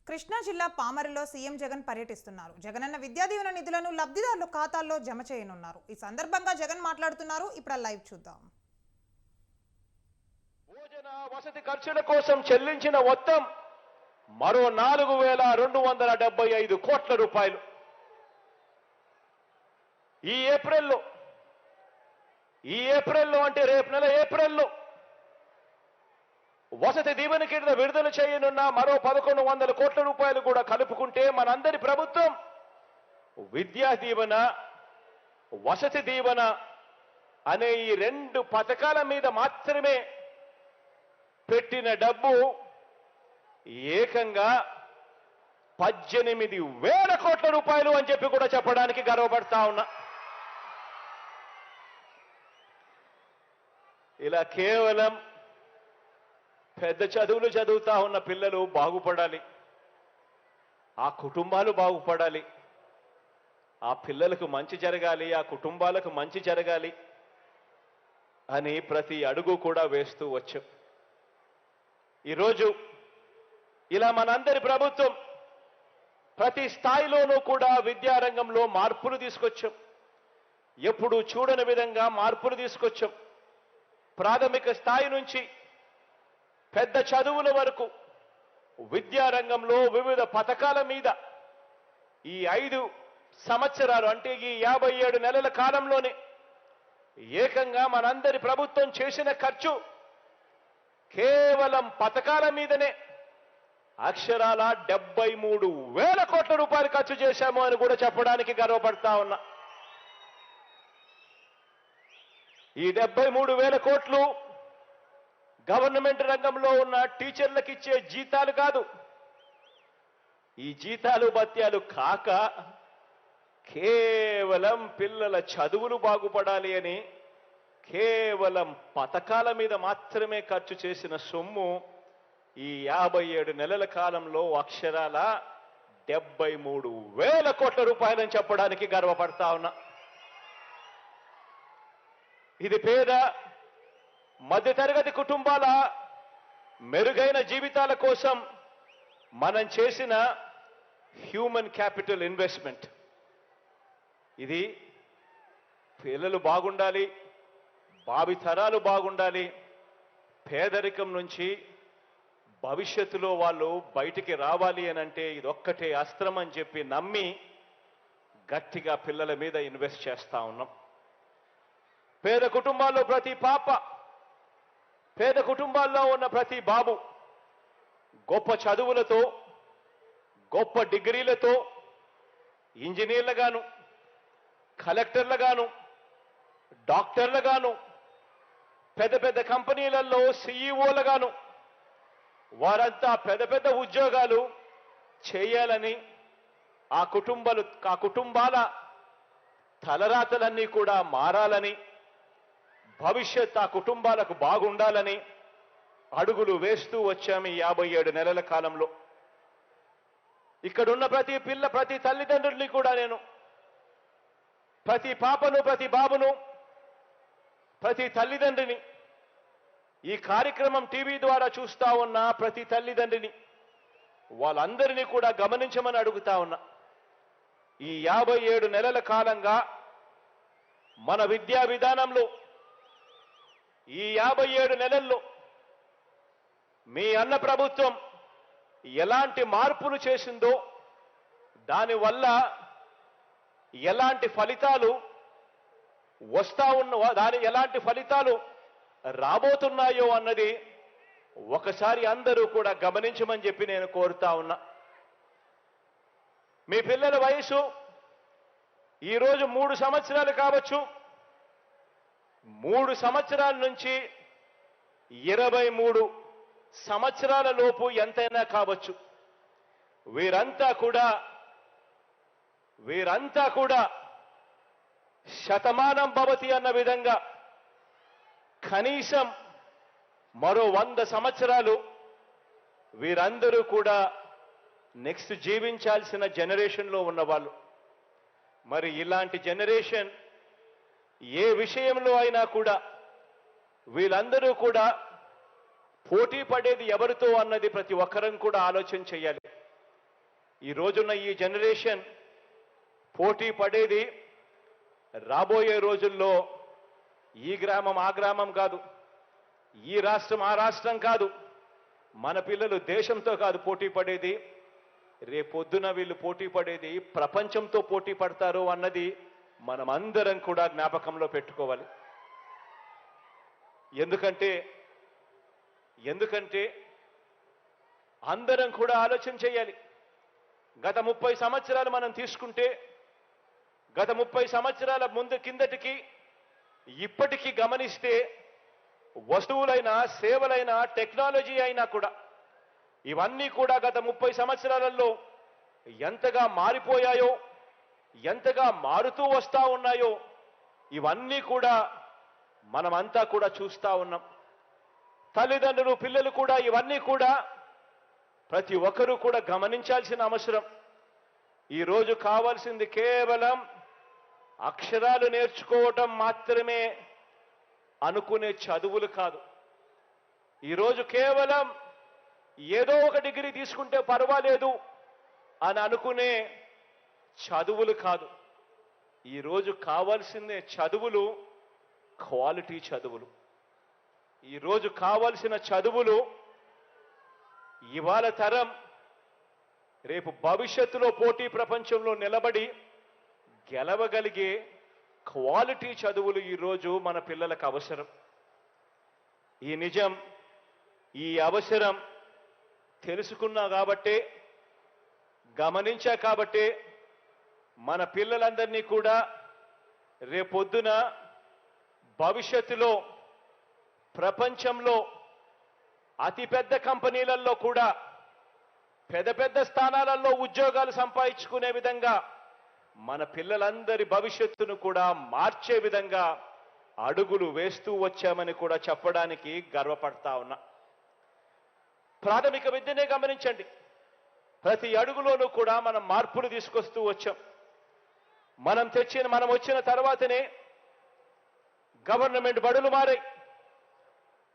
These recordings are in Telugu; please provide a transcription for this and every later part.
కృష్ణా జిల్లా పామరులో సీఎం జగన్ పర్యటిస్తున్నారు. జగనన్న విద్యా దీవెన నిధులను లబ్ధిదారుల ఖాతాల్లో జమ చేయనున్నారు. ఈ సందర్భంగా జగన్ మాట్లాడుతున్నారు. ఇప్పుడు లైవ్ చూద్దాం. భోజన వసతి ఖర్చుల కోసం చెల్లించిన మొత్తం మరో 4,275 కోట్ల రూపాయలు ఈ ఏప్రిల్లో అంటే రేపు నెల ఏప్రిల్లో వసతి దీవెన కింద విడుదల చేయనున్న మరో 1,100 కోట్ల రూపాయలు కూడా కలుపుకుంటే మనందరి ప్రభుత్వం విద్యా దీవెన, వసతి దీవెన అనే ఈ రెండు పథకాల మీద మాత్రమే పెట్టిన డబ్బు ఏకంగా 18,000 కోట్ల రూపాయలు అని చెప్పి కూడా చెప్పడానికి గర్వపడతా ఉన్నా. ఇలా కేవలం పెద్ద చదువులు చదువుతా ఉన్న పిల్లలు బాగుపడాలి, ఆ కుటుంబాలు బాగుపడాలి, ఆ పిల్లలకు మంచి జరగాలి, ఆ కుటుంబాలకు మంచి జరగాలి అని ప్రతి అడుగు కూడా వేస్తూ వచ్చాం. ఈరోజు ఇలా మనందరి ప్రభుత్వం ప్రతి స్థాయిలోనూ కూడా విద్యారంగంలో మార్పులు తీసుకొచ్చాం. ఎప్పుడు చూడని విధంగా మార్పులు తీసుకొచ్చాం. ప్రాథమిక స్థాయి నుంచి పెద్ద చదువుల వరకు విద్యారంగంలో వివిధ పథకాల మీద ఈ 5 సంవత్సరాలు అంటే ఈ 57 నెలల కాలంలోనే ఏకంగా మనందరి ప్రభుత్వం చేసిన ఖర్చు కేవలం పథకాల మీదనే అక్షరాల 73,000 కోట్ల రూపాయలు ఖర్చు చేశాము అని కూడా చెప్పడానికి గర్వపడతా ఉన్నా. ఈ 73,000 కోట్లు గవర్నమెంట్ రంగంలో ఉన్న టీచర్లకు ఇచ్చే జీతాలు కాదు. ఈ జీతాలు భత్యాలు కాక కేవలం పిల్లల చదువులు బాగుపడాలి అని కేవలం పథకాల మీద మాత్రమే ఖర్చు చేసిన సొమ్ము ఈ 57 నెలల కాలంలో అక్షరాల 73,000 కోట్ల రూపాయలని చెప్పడానికి గర్వపడతా ఉన్నా. ఇది పేద మధ్యతరగతి కుటుంబాల మెరుగైన జీవితాల కోసం మనం చేసిన హ్యూమన్ క్యాపిటల్ ఇన్వెస్ట్మెంట్. ఇది పిల్లలు బాగుండాలి, భావితరాలు బాగుండాలి, పేదరికం నుంచి భవిష్యత్తులో వాళ్ళు బయటికి రావాలి అని అంటే ఇదొక్కటే అస్త్రం అని చెప్పి నమ్మి గట్టిగా పిల్లల మీద ఇన్వెస్ట్ చేస్తా ఉన్నాం. పేద కుటుంబాల్లో ప్రతి పాప, పేద కుటుంబాల్లో ఉన్న ప్రతి బాబు గొప్ప చదువులతో, గొప్ప డిగ్రీలతో ఇంజనీర్లుగాను, కలెక్టర్లుగాను, డాక్టర్లుగాను, పెద్ద పెద్ద కంపెనీలలో సీఈఓలుగాను వారంతా పెద్ద పెద్ద ఉద్యోగాలు చేయాలని, ఆ కుటుంబాల తలరాతలన్నీ కూడా మారాలని, భవిష్యత్ ఆ కుటుంబాలకు బాగుండాలని అడుగులు వేస్తూ వచ్చాము ఈ 57 నెలల కాలంలో. ఇక్కడున్న ప్రతి తల్లిదండ్రుల్ని కూడా నేను, ప్రతి పాపను, ప్రతి బాబును, ప్రతి తల్లిదండ్రిని, ఈ కార్యక్రమం టీవీ ద్వారా చూస్తా ఉన్న ప్రతి తల్లిదండ్రిని, వాళ్ళందరినీ కూడా గమనించమని అడుగుతా ఉన్నా. ఈ 57 నెలల కాలంగా మన విద్యా విధానంలో ఈ 57 నెలల్లో మీ అన్న ప్రభుత్వం ఎలాంటి మార్పులు చేసిందో, దానివల్ల ఎలాంటి ఫలితాలు ఎలాంటి ఫలితాలు రాబోతున్నాయో అన్నది ఒకసారి అందరూ కూడా గమనించమని చెప్పి నేను కోరుతా ఉన్నా. మీ పిల్లల వయసు ఈరోజు 3 సంవత్సరాలు కావచ్చు, 3 సంవత్సరాల నుంచి 23 సంవత్సరాల లోపు ఎంతైనా కావచ్చు. వీరంతా కూడా శతమానం భవతి అన్న విధంగా కనీసం మరో 100 సంవత్సరాలు వీరందరూ కూడా నెక్స్ట్ జీవించాల్సిన జనరేషన్లో ఉన్నవాళ్ళు. మరి ఇలాంటి జనరేషన్ ఏ విషయంలో అయినా కూడా వీళ్ళందరూ కూడా పోటీ పడేది ఎవరితో అన్నది ప్రతి ఒక్కరం కూడా ఆలోచన చేయాలి. ఈ రోజున్న ఈ జనరేషన్ పోటీ పడేది రాబోయే రోజుల్లో ఈ గ్రామం ఆ గ్రామం కాదు, ఈ రాష్ట్రం ఆ రాష్ట్రం కాదు, మన పిల్లలు దేశంతో కాదు పోటీ పడేది, రేపొద్దున వీళ్ళు పోటీ పడేది ప్రపంచంతో పోటీ పడతారు అన్నది మనమందరం కూడా జ్ఞాపకంలో పెట్టుకోవాలి. ఎందుకంటే అందరం కూడా ఆలోచన చేయాలి. గత 30 సంవత్సరాలు మనం తీసుకుంటే, గత 30 సంవత్సరాల కిందటికి ఇప్పటికీ గమనిస్తే వస్తువులైనా సేవలైనా టెక్నాలజీ అయినా కూడా ఇవన్నీ కూడా గత 30 సంవత్సరాలలో ఎంతగా మారిపోయాయో, ఎంతగా మారుతూ వస్తా ఉన్నాయో ఇవన్నీ కూడా మనమంతా కూడా చూస్తా ఉన్నాం. తల్లిదండ్రులు పిల్లలు కూడా ఇవన్నీ కూడా ప్రతి ఒక్కరూ కూడా గమనించాల్సిన అవసరం. ఈరోజు కావాల్సింది కేవలం అక్షరాలు నేర్చుకోవటం మాత్రమే అనుకునే చదువులు కాదు. ఈరోజు కేవలం ఏదో ఒక డిగ్రీ తీసుకుంటే పర్వాలేదు అని అనుకునే చదువులు కాదు. ఈరోజు కావాల్సిందే చదువులు, క్వాలిటీ చదువులు. ఈరోజు కావాల్సిన చదువులు ఇవాళ తరం రేపు భవిష్యత్తులో పోటీ ప్రపంచంలో నిలబడి గెలవగలిగే క్వాలిటీ చదువులు ఈరోజు మన పిల్లలకు అవసరం. ఈ నిజం, ఈ అవసరం తెలుసుకున్నా కాబట్టే, గమనించా కాబట్టే మన పిల్లలందరినీ కూడా రేపొద్దున భవిష్యత్తులో ప్రపంచంలో అతిపెద్ద కంపెనీలలో కూడా పెద్ద పెద్ద స్థానాలలో ఉద్యోగాలు సంపాదించుకునే విధంగా మన పిల్లలందరి భవిష్యత్తును కూడా మార్చే విధంగా అడుగులు వేస్తూ వచ్చామని కూడా చెప్పడానికి గర్వపడతా ఉన్నా. ప్రాథమిక విద్యనే గమనించండి, ప్రతి అడుగులోనూ కూడా మనం మార్పులు తీసుకొస్తూ వచ్చాం. మనం వచ్చిన తర్వాతనే గవర్నమెంట్ బడులు మారాయి.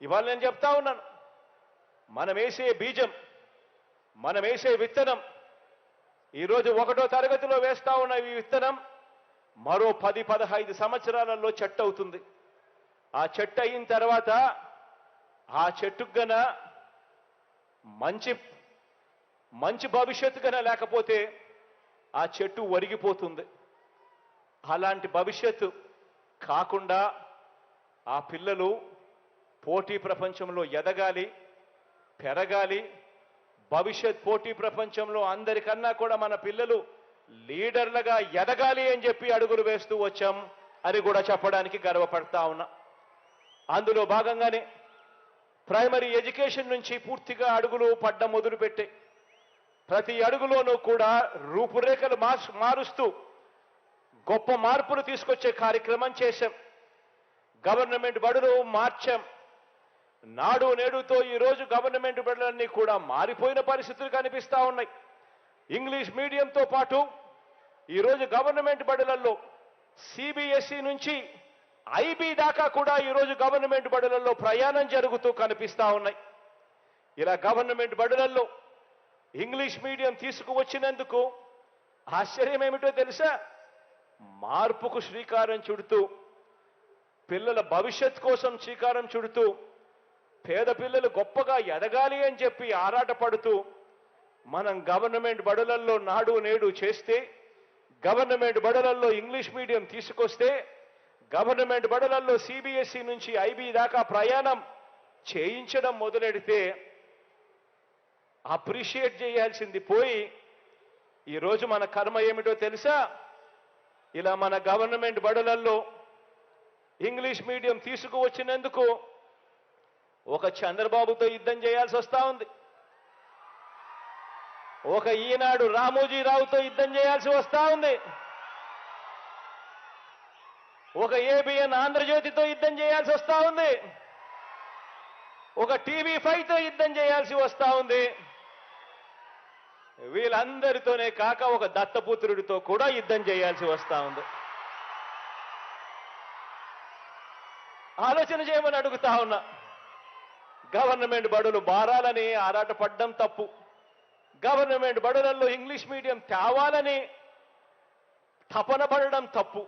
ఇవాళ నేను చెప్తా ఉన్నాను, మనం వేసే బీజం, మనం వేసే విత్తనం, ఈరోజు 1వ తరగతిలో వేస్తా ఉన్న ఈ విత్తనం మరో 10-15 సంవత్సరాలలో చెట్టు అవుతుంది. ఆ చెట్టు అయిన తర్వాత ఆ చెట్టుకు గన మంచి భవిష్యత్తు గన లేకపోతే ఆ చెట్టు ఒరిగిపోతుంది. అలాంటి భవిష్యత్తు కాకుండా ఆ పిల్లలు పోటీ ప్రపంచంలో ఎదగాలి, పెరగాలి. భవిష్యత్ పోటీ ప్రపంచంలో అందరికన్నా కూడా మన పిల్లలు లీడర్లుగా ఎదగాలి అని చెప్పి అడుగులు వేస్తూ వచ్చాం అని కూడా చెప్పడానికి గర్వపడతా ఉన్నా. అందులో భాగంగానే ప్రైమరీ ఎడ్యుకేషన్ నుంచి పూర్తిగా అడుగులు పడ్డం మొదలుపెట్టాయి. ప్రతి అడుగులోనూ కూడా రూపురేఖలు మారుస్తూ గొప్ప మార్పులు తీసుకొచ్చే కార్యక్రమం చేశాం. గవర్నమెంట్ బడులు మార్చాం. నాడు నేడుతో ఈరోజు గవర్నమెంట్ బడులన్నీ కూడా మారిపోయిన పరిస్థితులు కనిపిస్తా ఉన్నాయి. ఇంగ్లీష్ మీడియంతో పాటు ఈరోజు గవర్నమెంట్ బడులలో సిబిఎస్ఈ నుంచి ఐబీ దాకా కూడా ఈరోజు గవర్నమెంట్ బడులలో ప్రయాణం జరుగుతూ కనిపిస్తా ఉన్నాయి. ఇలా గవర్నమెంట్ బడులలో ఇంగ్లీష్ మీడియం తీసుకువచ్చినందుకు ఆశ్చర్యం ఏమిటో తెలుసా? మార్పుకు శ్రీకారం చుడుతూ, పిల్లల భవిష్యత్ కోసం శ్రీకారం చుడుతూ, పేద పిల్లలు గొప్పగా ఎదగాలి అని చెప్పి ఆరాటపడుతూ మనం గవర్నమెంట్ బడులలో నాడు నేడు చేస్తే, గవర్నమెంట్ బడులలో ఇంగ్లీష్ మీడియం తీసుకొస్తే, గవర్నమెంట్ బడులలో సిబిఎస్ఈ నుంచి ఐబీ దాకా ప్రయాణం చేయించడం మొదలెడితే అప్రిషియేట్ చేయాల్సింది పోయి ఈరోజు మన కర్మ ఏమిటో తెలుసా? ఇలా మన గవర్నమెంట్ బడులలో ఇంగ్లీష్ మీడియం తీసుకువచ్చినందుకు ఒక చంద్రబాబుతో యుద్ధం చేయాల్సి వస్తా ఉంది, ఒక ఈనాడు రామోజీరావుతో యుద్ధం చేయాల్సి వస్తా ఉంది, ఒక ఏబిఎన్ ఆంధ్రజ్యోతితో యుద్ధం చేయాల్సి వస్తా ఉంది, ఒక టీవీ5తో యుద్ధం చేయాల్సి వస్తా ఉంది. వీళ్ళందరితోనే కాక ఒక దత్తపుత్రుడితో కూడా యుద్ధం చేయాల్సి వస్తా ఉంది. ఆలోచన చేయమని అడుగుతా ఉన్నా. గవర్నమెంట్ బడులు మారాలని ఆరాటపడ్డం తప్పు. గవర్నమెంట్ బడులలో ఇంగ్లీష్ మీడియం తేవాలని తపన పడడం తప్పు.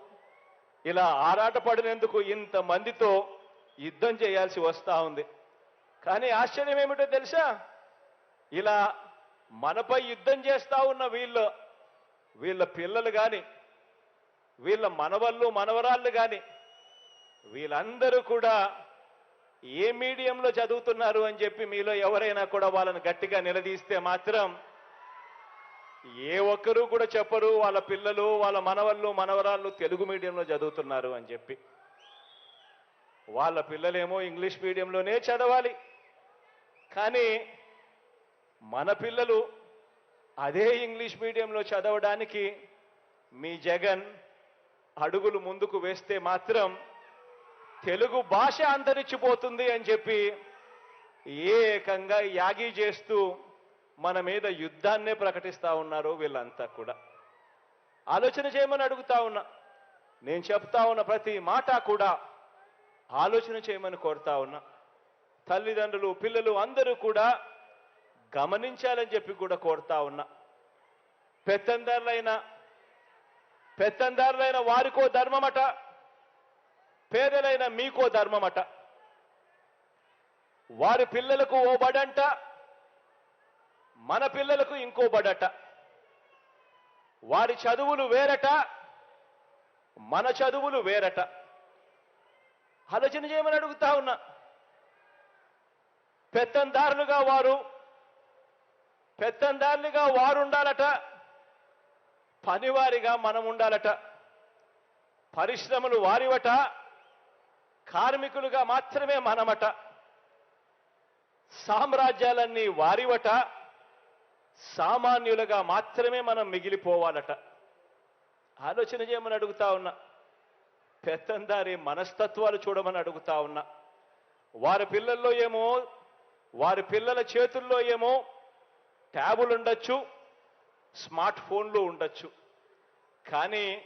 ఇలా ఆరాటపడినందుకు ఇంతమందితో యుద్ధం చేయాల్సి వస్తూ ఉంది. కానీ ఆశ్చర్యం ఏమిటో తెలుసా? ఇలా మనపై యుద్ధం చేస్తూ ఉన్న వీళ్ళ పిల్లలు కానీ, వీళ్ళ మనవళ్ళు మనవరాళ్ళు కానీ, వీళ్ళందరూ కూడా ఏ మీడియంలో చదువుతున్నారు అని చెప్పి మీలో ఎవరైనా కూడా వాళ్ళని గట్టిగా నిలదీస్తే మాత్రం ఏ ఒక్కరూ కూడా చెప్పరు వాళ్ళ పిల్లలు వాళ్ళ మనవళ్ళు మనవరాళ్ళు తెలుగు మీడియంలో చదువుతున్నారు అని చెప్పి. వాళ్ళ పిల్లలేమో ఇంగ్లీష్ మీడియంలోనే చదవాలి. కానీ మన పిల్లలు అదే ఇంగ్లీష్ మీడియంలో చదవడానికి మీ జగన్ అడుగులు ముందుకు వేస్తే మాత్రం తెలుగు భాష అంతరించిపోతుంది అని చెప్పి ఏకంగా యాగి చేస్తూ మన మీద యుద్ధాన్నే ప్రకటిస్తా ఉన్నారు వీళ్ళంతా కూడా. ఆలోచన చేయమని అడుగుతా ఉన్నా. నేను చెప్తా ఉన్న ప్రతి మాట కూడా ఆలోచన చేయమని కోరుతా ఉన్నా. తల్లిదండ్రులు పిల్లలు అందరూ కూడా గమనించాలని చెప్పి కూడా కోరుతా ఉన్నా. పెత్తందారులైన వారికో ధర్మమట, పేదలైన మీకో ధర్మమట. వారి పిల్లలకు ఓ బడంట, మన పిల్లలకు ఇంకో బడట. వారి చదువులు వేరట, మన చదువులు వేరట. ఆలోచన చేయమని అడుగుతా ఉన్నా. పెత్తందారులుగా వారు ఉండాలట, పనివారిగా మనం ఉండాలట. పరిశ్రమలు వారివట, కార్మికులుగా మాత్రమే మనమట. సామ్రాజ్యాలన్నీ వారివట, సామాన్యులుగా మాత్రమే మనం మిగిలిపోవాలట. ఆలోచన చేయమని అడుగుతా ఉన్నా. పెత్తందారి మనస్తత్వాలు చూడమని అడుగుతా ఉన్నా. వారి పిల్లల చేతుల్లో ఏమో ట్యాబులు ఉండొచ్చు, స్మార్ట్ ఫోన్లు ఉండొచ్చు. కానీ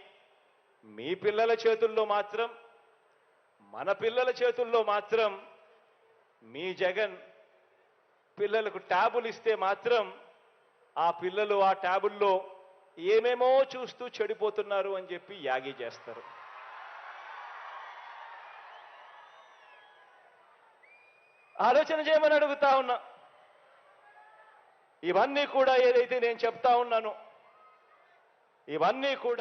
మీ పిల్లల చేతుల్లో మాత్రం, మన పిల్లల చేతుల్లో మాత్రం మీ జగన్ పిల్లలకు ట్యాబులు ఇస్తే మాత్రం ఆ పిల్లలు ఆ ట్యాబుల్లో ఏమేమో చూస్తూ చెడిపోతున్నారు అని చెప్పి యాగి చేస్తారు. ఆలోచన చేయమని అడుగుతా ఉన్నా. ఇవన్నీ కూడా ఏదైతే నేను చెప్తా ఉన్నానో ఇవన్నీ కూడా